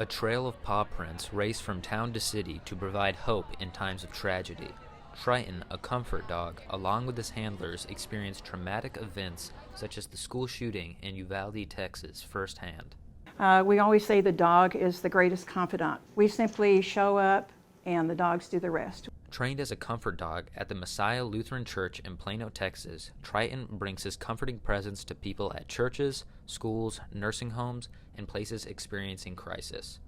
A trail of paw prints race from town to city to provide hope in times of tragedy. Triton, a comfort dog, along with his handlers, experienced traumatic events such as the school shooting in Uvalde, Texas, firsthand. We always say the dog is the greatest confidant. We simply show up and the dogs do the rest. Trained as a comfort dog at the Messiah Lutheran Church in Plano, Texas, Triton brings his comforting presence to people at churches, schools, nursing homes, and places experiencing crisis.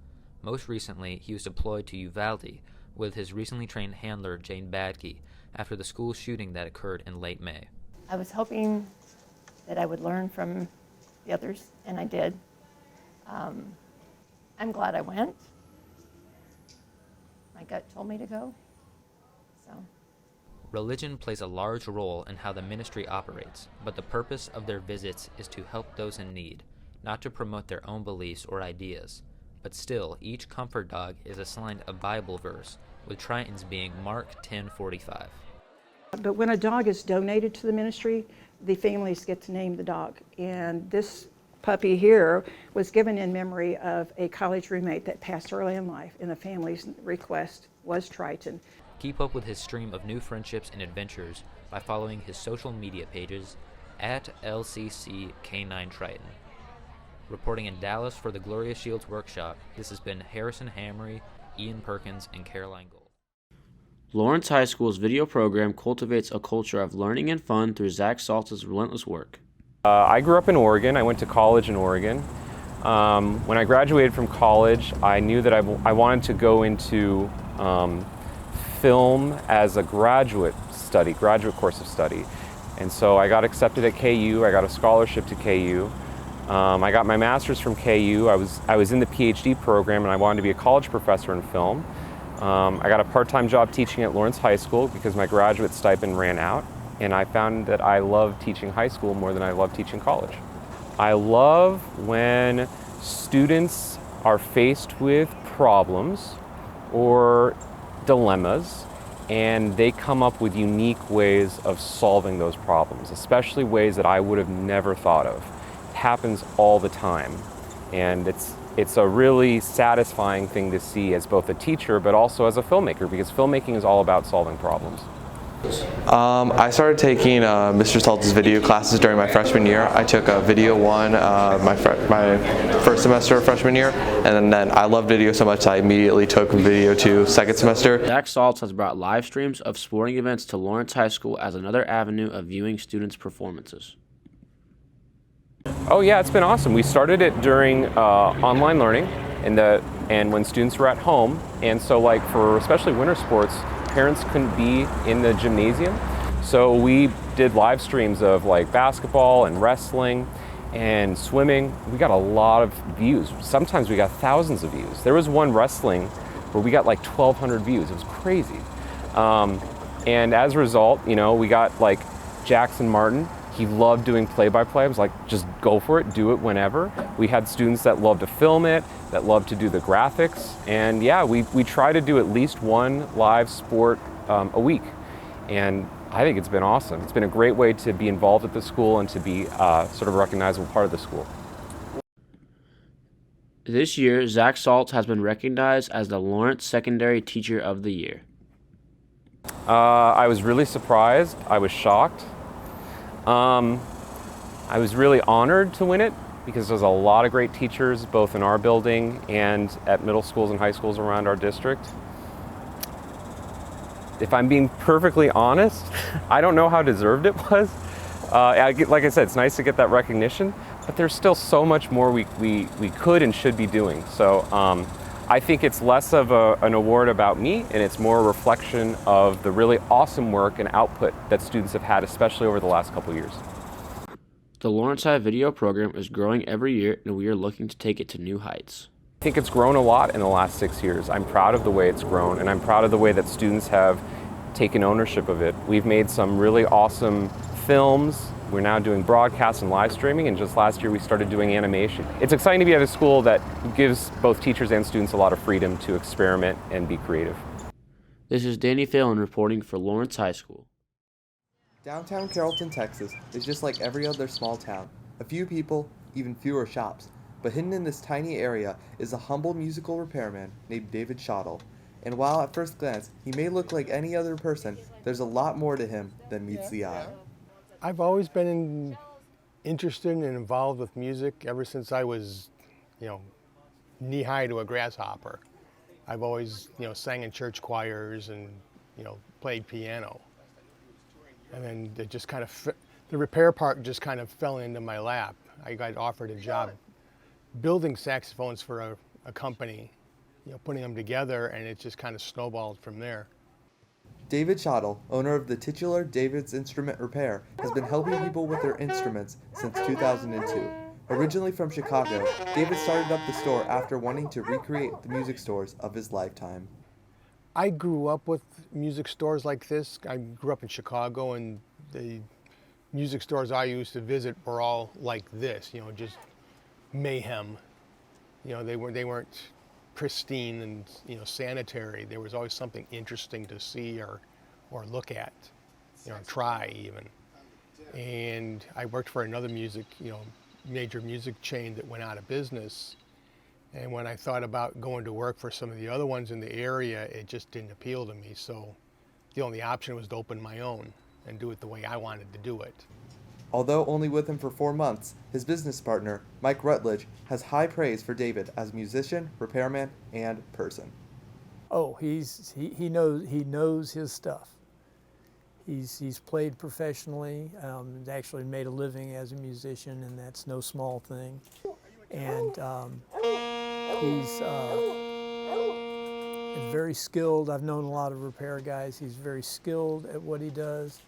Most recently, he was deployed to Uvalde with his recently trained handler, Jane Badke, after the school shooting that occurred in late May. I was hoping that I would learn from the others, and I did. I'm glad I went. My gut told me to go. Religion plays a large role in how the ministry operates, but the purpose of their visits is to help those in need, not to promote their own beliefs or ideas. But still, each comfort dog is assigned a Bible verse, with Triton's being Mark 10:45. But when a dog is donated to the ministry, the families get to name the dog. And this puppy here was given in memory of a college roommate that passed early in life, and the family's request was Triton. Keep up with his stream of new friendships and adventures by following his social media pages at LCC-K9 Triton. Reporting in Dallas for the Gloria Shields Workshop, this has been Harrison Hamry, Ian Perkins, and Caroline Gold. Lawrence High School's video program cultivates a culture of learning and fun through Zach Saltz's relentless work. I grew up in Oregon. I went to college in Oregon. When I graduated from college, I knew that I wanted to go into film as a graduate course of study. And so I got accepted at KU. I got a scholarship to KU. I got my master's from KU. I was in the PhD program and I wanted to be a college professor in film. I got a part-time job teaching at Lawrence High School because my graduate stipend ran out. And I found that I love teaching high school more than I love teaching college. I love when students are faced with problems or dilemmas, and they come up with unique ways of solving those problems, especially ways that I would have never thought of. It happens all the time, and it's a really satisfying thing to see as both a teacher but also as a filmmaker, because filmmaking is all about solving problems. I started taking Mr. Saltz's video classes during my freshman year. I took Video 1 my first semester of freshman year, and then I loved video so much I immediately took Video 2 second semester. Zach Saltz has brought live streams of sporting events to Lawrence High School as another avenue of viewing students' performances. Oh yeah, it's been awesome. We started it during online learning and when students were at home, and so like for especially winter sports, parents couldn't be in the gymnasium, so we did live streams of like basketball and wrestling and swimming. We got a lot of views. Sometimes we got thousands of views. There was one wrestling where we got like 1,200 views. It was crazy. And as a result, we got like Jackson Martin. He loved doing play-by-play. I was like, just go for it, do it whenever. We had students that loved to film it, that loved to do the graphics. And yeah, we try to do at least one live sport a week. And I think it's been awesome. It's been a great way to be involved at the school and to be sort of a recognizable part of the school. This year, Zach Saltz has been recognized as the Lawrence Secondary Teacher of the Year. I was really surprised. I was shocked. I was really honored to win it because there's a lot of great teachers both in our building and at middle schools and high schools around our district. If I'm being perfectly honest, I don't know how deserved it was. Like I said, it's nice to get that recognition, but there's still so much more we could and should be doing. So I think it's less of an award about me, and it's more a reflection of the really awesome work and output that students have had, especially over the last couple years. The Lawrence High video program is growing every year, and we are looking to take it to new heights. I think it's grown a lot in the last 6 years. I'm proud of the way it's grown, and I'm proud of the way that students have taken ownership of it. We've made some really awesome films. We're now doing broadcasts and live streaming, and just last year we started doing animation. It's exciting to be at a school that gives both teachers and students a lot of freedom to experiment and be creative. This is Danny Phalen reporting for Lawrence High School. Downtown Carrollton, Texas is just like every other small town. A few people, even fewer shops. but hidden in this tiny area is a humble musical repairman named David Schottel. And while at first glance he may look like any other person, there's a lot more to him than meets the eye. I've always been interested and involved with music ever since I was, knee-high to a grasshopper. I've always, sang in church choirs and, played piano. And then it just kind of, the repair part just kind of fell into my lap. I got offered a job building saxophones for a company, putting them together, and it just kind of snowballed from there. David Schottel, owner of the titular David's Instrument Repair, has been helping people with their instruments since 2002. Originally from Chicago, David started up the store after wanting to recreate the music stores of his lifetime. I grew up with music stores like this. I grew up in Chicago, and the music stores I used to visit were all like this, just mayhem. They weren't pristine and sanitary. There was always something interesting to see or look at, try even. And I worked for another major music chain that went out of business. And when I thought about going to work for some of the other ones in the area, it just didn't appeal to me. So the only option was to open my own and do it the way I wanted to do it. Although only with him for 4 months, his business partner, Mike Rutledge, has high praise for David as musician, repairman, and person. Oh, he knows his stuff. He's played professionally, actually made a living as a musician, and that's no small thing. And he's very skilled. I've known a lot of repair guys. He's very skilled at what he does,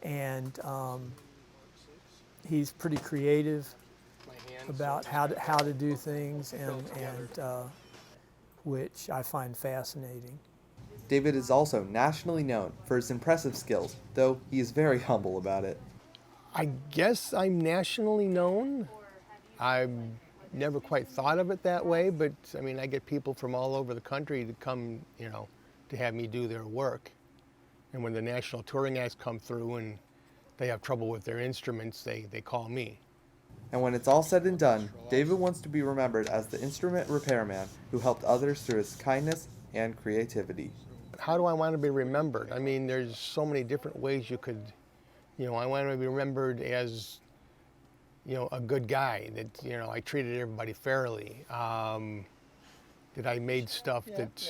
and he's pretty creative about how to do things, and which I find fascinating. David is also nationally known for his impressive skills, though he is very humble about it. I guess I'm nationally known. I've never quite thought of it that way, but I get people from all over the country to come, to have me do their work. And when the national touring acts come through and they have trouble with their instruments, they call me. And when it's all said and done, David wants to be remembered as the instrument repairman who helped others through his kindness and creativity. How do I want to be remembered? There's so many different ways you could, I want to be remembered as, a good guy, that, I treated everybody fairly, that I made stuff that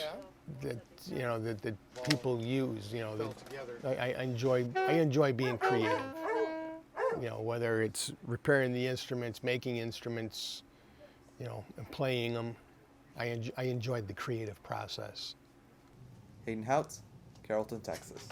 people use, that I enjoy being creative. Whether it's repairing the instruments, making instruments, and playing them, I enjoyed the creative process. Hayden Houts, Carrollton, Texas.